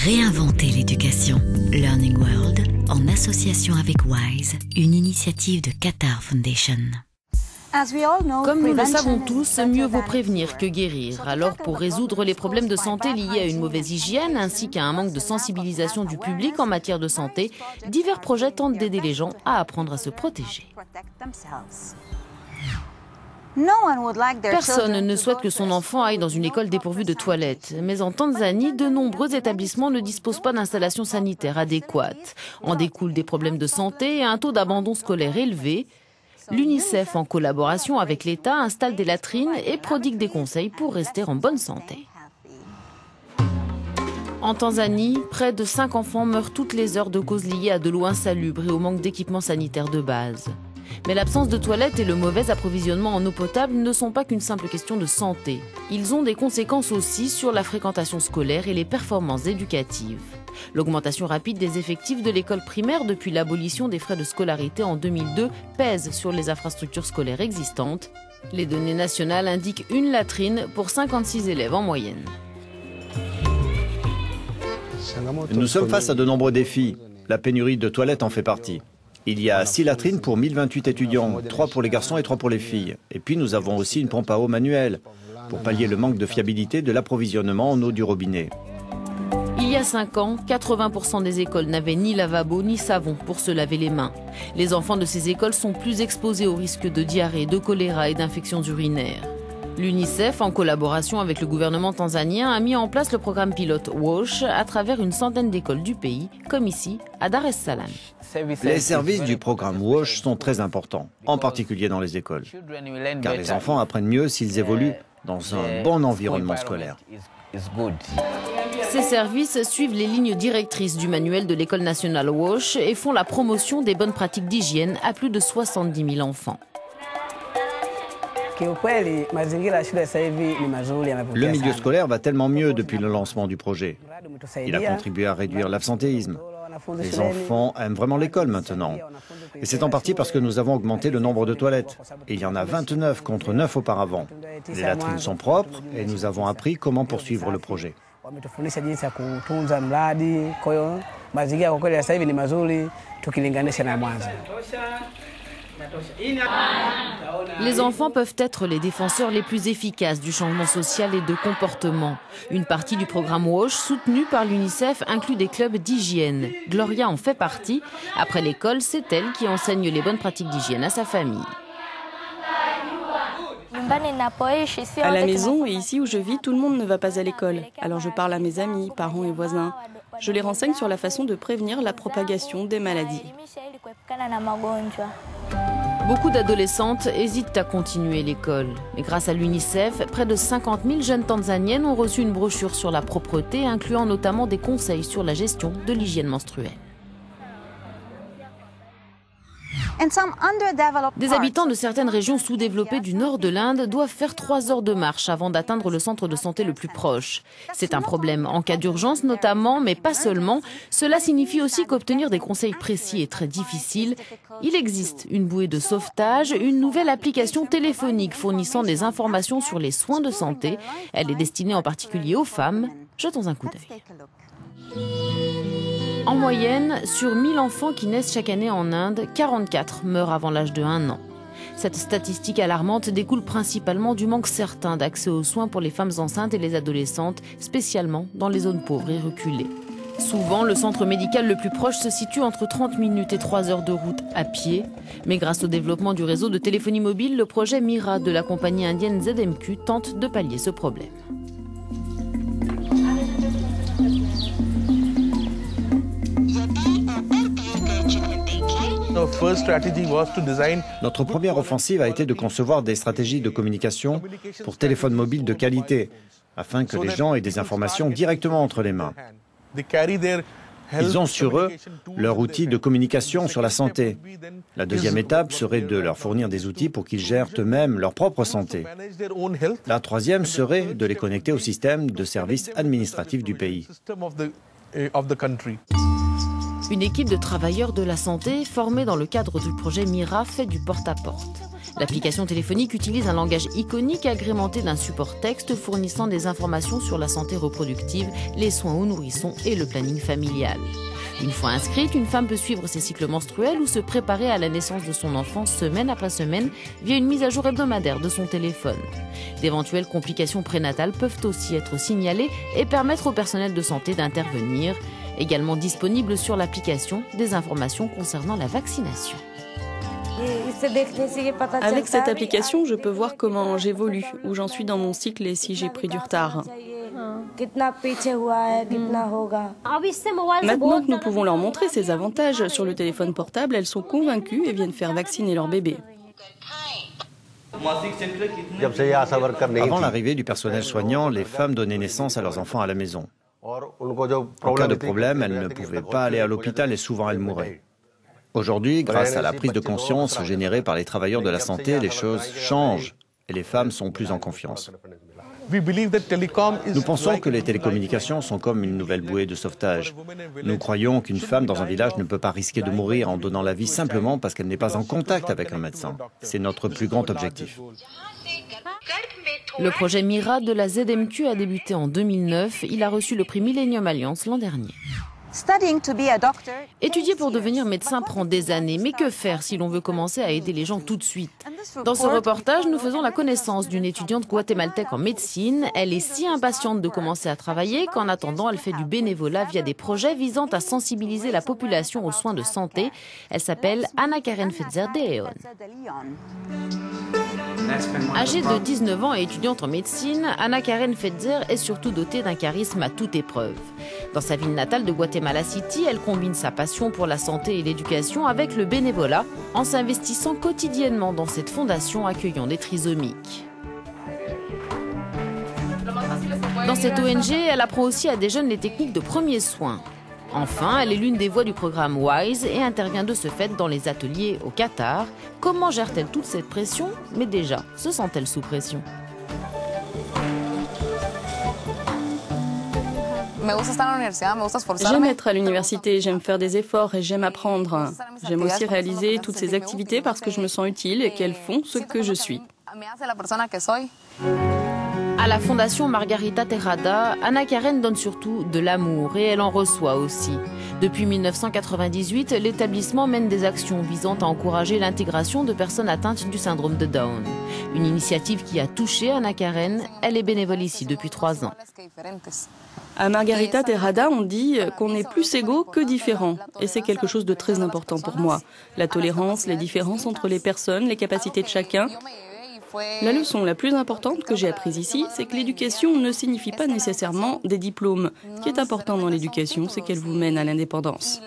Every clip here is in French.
Réinventer l'éducation. Learning World, en association avec WISE, une initiative de Qatar Foundation. Comme nous le savons tous, mieux vaut prévenir que guérir. Alors, pour résoudre les problèmes de santé liés à une mauvaise hygiène ainsi qu'à un manque de sensibilisation du public en matière de santé, divers projets tentent d'aider les gens à apprendre à se protéger. Personne ne souhaite que son enfant aille dans une école dépourvue de toilettes. Mais en Tanzanie, de nombreux établissements ne disposent pas d'installations sanitaires adéquates. En découlent des problèmes de santé et un taux d'abandon scolaire élevé. L'UNICEF, en collaboration avec l'État, installe des latrines et prodigue des conseils pour rester en bonne santé. En Tanzanie, près de 5 enfants meurent toutes les heures de causes liées à de l'eau insalubre et au manque d'équipements sanitaires de base. Mais l'absence de toilettes et le mauvais approvisionnement en eau potable ne sont pas qu'une simple question de santé. Ils ont des conséquences aussi sur la fréquentation scolaire et les performances éducatives. L'augmentation rapide des effectifs de l'école primaire depuis l'abolition des frais de scolarité en 2002 pèse sur les infrastructures scolaires existantes. Les données nationales indiquent une latrine pour 56 élèves en moyenne. Nous sommes face à de nombreux défis. La pénurie de toilettes en fait partie. Il y a 6 latrines pour 1028 étudiants, 3 pour les garçons et 3 pour les filles. Et puis nous avons aussi une pompe à eau manuelle pour pallier le manque de fiabilité de l'approvisionnement en eau du robinet. Il y a 5 ans, 80% des écoles n'avaient ni lavabo ni savon pour se laver les mains. Les enfants de ces écoles sont plus exposés au risque de diarrhée, de choléra et d'infections urinaires. L'UNICEF, en collaboration avec le gouvernement tanzanien, a mis en place le programme pilote WASH à travers une centaine d'écoles du pays, comme ici, à Dar es Salaam. Les services du programme WASH sont très importants, en particulier dans les écoles. Car les enfants apprennent mieux s'ils évoluent dans un bon environnement scolaire. Ces services suivent les lignes directrices du manuel de l'école nationale WASH et font la promotion des bonnes pratiques d'hygiène à plus de 70 000 enfants. Le milieu scolaire va tellement mieux depuis le lancement du projet. Il a contribué à réduire l'absentéisme. Les enfants aiment vraiment l'école maintenant. Et c'est en partie parce que nous avons augmenté le nombre de toilettes. Et il y en a 29 contre 9 auparavant. Les latrines sont propres et nous avons appris comment poursuivre le projet. Les enfants peuvent être les défenseurs les plus efficaces du changement social et de comportement. Une partie du programme WASH, soutenu par l'UNICEF, inclut des clubs d'hygiène. Gloria en fait partie. Après l'école, c'est elle qui enseigne les bonnes pratiques d'hygiène à sa famille. À la maison et ici où je vis, tout le monde ne va pas à l'école. Alors je parle à mes amis, parents et voisins. Je les renseigne sur la façon de prévenir la propagation des maladies. Beaucoup d'adolescentes hésitent à continuer l'école. Mais grâce à l'UNICEF, près de 50 000 jeunes tanzaniennes ont reçu une brochure sur la propreté, incluant notamment des conseils sur la gestion de l'hygiène menstruelle. Des habitants de certaines régions sous-développées du nord de l'Inde doivent faire 3 heures de marche avant d'atteindre le centre de santé le plus proche. C'est un problème en cas d'urgence notamment, mais pas seulement. Cela signifie aussi qu'obtenir des conseils précis est très difficile. Il existe une bouée de sauvetage, une nouvelle application téléphonique fournissant des informations sur les soins de santé. Elle est destinée en particulier aux femmes. Jetons un coup d'œil. En moyenne, sur 1000 enfants qui naissent chaque année en Inde, 44 meurent avant l'âge de 1 an. Cette statistique alarmante découle principalement du manque certain d'accès aux soins pour les femmes enceintes et les adolescentes, spécialement dans les zones pauvres et reculées. Souvent, le centre médical le plus proche se situe entre 30 minutes et 3 heures de route à pied. Mais grâce au développement du réseau de téléphonie mobile, le projet Mira de la compagnie indienne ZMQ tente de pallier ce problème. Notre première offensive a été de concevoir des stratégies de communication pour téléphones mobiles de qualité, afin que les gens aient des informations directement entre les mains. Ils ont sur eux leur outil de communication sur la santé. La deuxième étape serait de leur fournir des outils pour qu'ils gèrent eux-mêmes leur propre santé. La troisième serait de les connecter au système de services administratifs du pays. Une équipe de travailleurs de la santé formée dans le cadre du projet MIRA fait du porte-à-porte. L'application téléphonique utilise un langage iconique agrémenté d'un support texte fournissant des informations sur la santé reproductive, les soins aux nourrissons et le planning familial. Une fois inscrite, une femme peut suivre ses cycles menstruels ou se préparer à la naissance de son enfant semaine après semaine via une mise à jour hebdomadaire de son téléphone. D'éventuelles complications prénatales peuvent aussi être signalées et permettre au personnel de santé d'intervenir. Également disponible sur l'application des informations concernant la vaccination. Avec cette application, je peux voir comment j'évolue, où j'en suis dans mon cycle et si j'ai pris du retard. Maintenant que nous pouvons leur montrer ces avantages sur le téléphone portable, elles sont convaincues et viennent faire vacciner leur bébé. Avant l'arrivée du personnel soignant, les femmes donnaient naissance à leurs enfants à la maison. En cas de problème, elles ne pouvaient pas aller à l'hôpital et souvent elles mouraient. Aujourd'hui, grâce à la prise de conscience générée par les travailleurs de la santé, les choses changent et les femmes sont plus en confiance. Nous pensons que les télécommunications sont comme une nouvelle bouée de sauvetage. Nous croyons qu'une femme dans un village ne peut pas risquer de mourir en donnant la vie simplement parce qu'elle n'est pas en contact avec un médecin. C'est notre plus grand objectif. Le projet MIRA de la ZMQ a débuté en 2009. Il a reçu le prix Millennium Alliance l'an dernier. Étudier pour devenir médecin prend des années, mais que faire si l'on veut commencer à aider les gens tout de suite? Dans ce reportage, nous faisons la connaissance d'une étudiante guatémaltèque en médecine. Elle est si impatiente de commencer à travailler qu'en attendant, elle fait du bénévolat via des projets visant à sensibiliser la population aux soins de santé. Elle s'appelle Ana Karen Fetzer de Leon. Âgée de 19 ans et étudiante en médecine, Ana Karen Fetzer est surtout dotée d'un charisme à toute épreuve. Dans sa ville natale de Guatemala City, elle combine sa passion pour la santé et l'éducation avec le bénévolat en s'investissant quotidiennement dans cette fondation accueillant des trisomiques. Dans cette ONG, elle apprend aussi à des jeunes les techniques de premiers soins. Enfin, elle est l'une des voix du programme WISE et intervient de ce fait dans les ateliers au Qatar. Comment gère-t-elle toute cette pression? Mais déjà, se sent-elle sous pression? J'aime être à l'université, j'aime faire des efforts et j'aime apprendre. J'aime aussi réaliser toutes ces activités parce que je me sens utile et qu'elles font ce que je suis. À la Fondation Margarita Terrada, Ana Karen donne surtout de l'amour et elle en reçoit aussi. Depuis 1998, l'établissement mène des actions visant à encourager l'intégration de personnes atteintes du syndrome de Down. Une initiative qui a touché Ana Karen, elle est bénévole ici depuis 3 ans. À Margarita Terrada, on dit qu'on est plus égaux que différents. Et c'est quelque chose de très important pour moi. La tolérance, les différences entre les personnes, les capacités de chacun. La leçon la plus importante que j'ai apprise ici, c'est que l'éducation ne signifie pas nécessairement des diplômes. Ce qui est important dans l'éducation, c'est qu'elle vous mène à l'indépendance.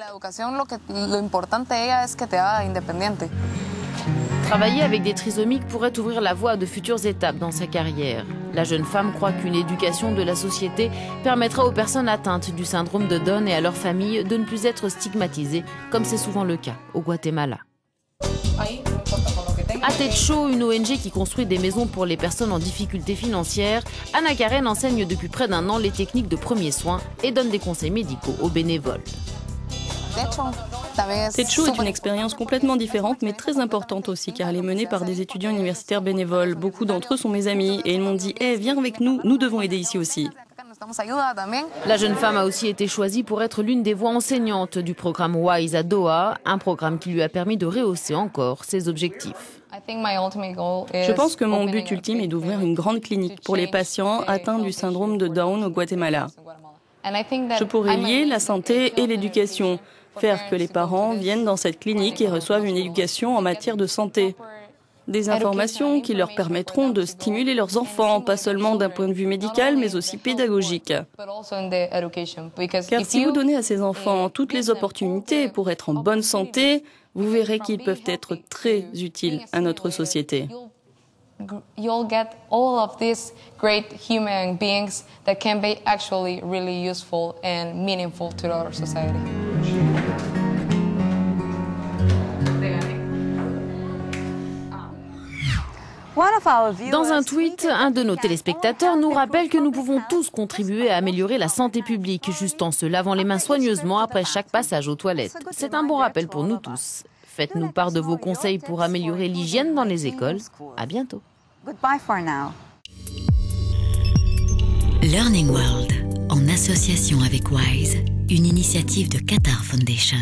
Travailler avec des trisomiques pourrait ouvrir la voie à de futures étapes dans sa carrière. La jeune femme croit qu'une éducation de la société permettra aux personnes atteintes du syndrome de Down et à leurs familles de ne plus être stigmatisées, comme c'est souvent le cas au Guatemala. À Techo, une ONG qui construit des maisons pour les personnes en difficulté financière, Ana Karen enseigne depuis près d'1 an les techniques de premiers soins et donne des conseils médicaux aux bénévoles. Techo est une expérience complètement différente mais très importante aussi car elle est menée par des étudiants universitaires bénévoles. Beaucoup d'entre eux sont mes amis et ils m'ont dit « viens avec nous, nous devons aider ici aussi ». La jeune femme a aussi été choisie pour être l'une des voix enseignantes du programme WISE à Doha, un programme qui lui a permis de rehausser encore ses objectifs. Je pense que mon but ultime est d'ouvrir une grande clinique pour les patients atteints du syndrome de Down au Guatemala. Je pourrais lier la santé et l'éducation, faire que les parents viennent dans cette clinique et reçoivent une éducation en matière de santé. Des informations qui leur permettront de stimuler leurs enfants, pas seulement d'un point de vue médical, mais aussi pédagogique. Car si vous donnez à ces enfants toutes les opportunités pour être en bonne santé, vous verrez qu'ils peuvent être très utiles à notre société. You'll get all of these great human beings that can be actually really useful and meaningful to our society. Dans un tweet, un de nos téléspectateurs nous rappelle que nous pouvons tous contribuer à améliorer la santé publique, juste en se lavant les mains soigneusement après chaque passage aux toilettes. C'est un bon rappel pour nous tous. Faites-nous part de vos conseils pour améliorer l'hygiène dans les écoles. À bientôt. Learning World, en association avec WISE, une initiative de Qatar Foundation.